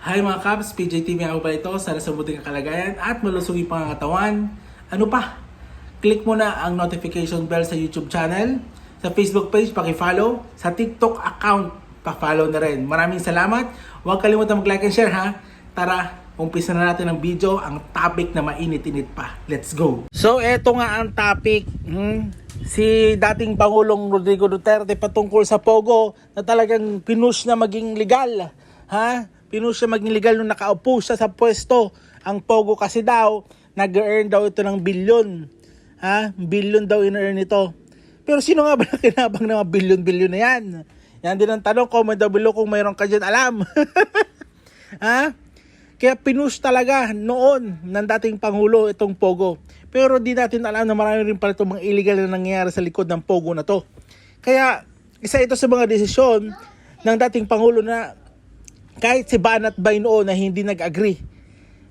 Hi mga Cubs, PJTV ako pala ito. Sana sa buting kalagayan at malusoging pangangatawan. Ano pa? Click mo na ang notification bell sa YouTube channel, sa Facebook page, paki-follow, sa TikTok account, pa-follow na rin. Maraming salamat. Huwag kalimutan mag-like and share ha. Tara, umpisa na natin ang video, ang topic na mainit-init pa. Let's go! So, eto nga ang topic. Si dating Pangulong Rodrigo Duterte patungkol sa Pogo na talagang pinush na maging legal. Ha? Pinush na maging legal nung nakaupo siya sa pwesto. Ang Pogo kasi daw, nag-earn daw ito ng bilyon. Ha? Bilyon daw in-earn ito. Pero sino nga ba nakinabang ng mga bilyon-bilyon na yan? Yan din ang tanong, comment down below kung mayroon ka dyan alam. Ha? Kaya pinush talaga noon ng dating Pangulo itong Pogo. Pero di natin alam na marami rin pala itong mga illegal na nangyayari sa likod ng Pogo na to. Kaya isa ito sa mga desisyon ng dating Pangulo na kahit si Banat Bay noon na hindi nag-agree.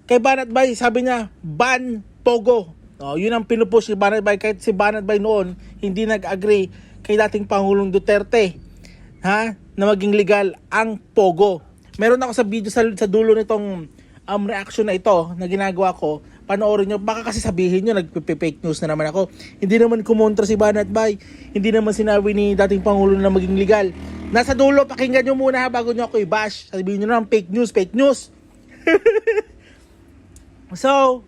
Kay Banat Bay sabi niya, ban Pogo. Yun ang pinupush si Banat Bay. Kahit si Banat Bay noon hindi nag-agree kay dating Pangulong Duterte na maging legal ang Pogo. Meron ako sa video sa dulo nitong reaction na ito na ginagawa ko. Panoorin nyo. Baka kasi sabihin nyo, nagpe-fake news na naman ako. Hindi naman kumontra si Banat Bay. Hindi naman sinabi ni dating Pangulo na maging legal. Nasa dulo, pakinggan nyo muna bago nyo ako i-bash. Sabihin nyo naman, fake news. So,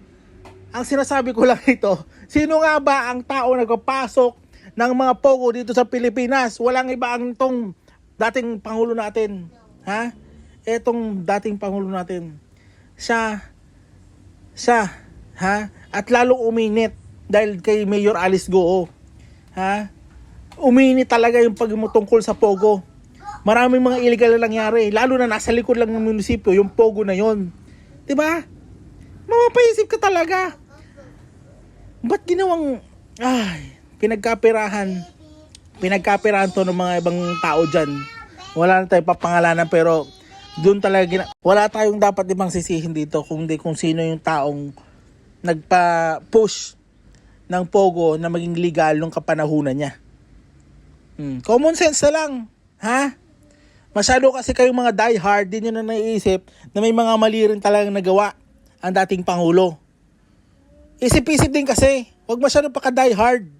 ang sinasabi ko lang ito, sino nga ba ang tao nagpapasok ng mga Pogo dito sa Pilipinas? Walang iba ang itong dating Pangulo natin. Etong dating Pangulo natin. Siya, at lalong uminit dahil kay Mayor Alice Goo. Uminit talaga yung pagmutungkol sa Pogo. Maraming mga illegal na nangyari, lalo na nasa likod lang ng munisipyo, yung Pogo na yon. 'Di ba? Mapapaisip ka talaga. Ba't ginawang pinagkapirahan to ng mga ibang tao dyan. Wala na tayong papangalanan pero doon talaga wala tayong dapat ibang sisihin dito kundi kung sino yung taong nagpa-push ng Pogo na maging legal nung kapanahunan niya. Common sense na lang, Masyado kasi kayong mga diehard, din nyo na naiisip na may mga mali rin talagang nagawa ang dating Pangulo. Isip-isip din kasi, huwag masyado paka-diehard.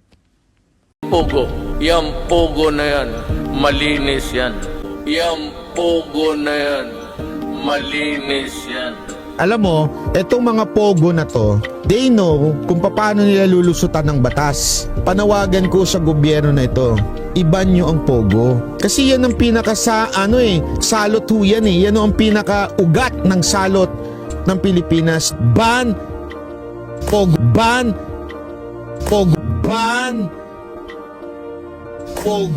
Pogo, yung Pogo na yan, malinis yan. Yung Pogo na yan, malinis yan. Alam mo, etong mga Pogo na to, they know kung paano nila lulusutan ng batas. Panawagan ko sa gobyerno na ito, iban nyo ang Pogo. Kasi yan ang salot ho yan eh. Yan ang pinaka-ugat ng salot ng Pilipinas. Ban Pogo. Ban Pogo. Ban Pogo.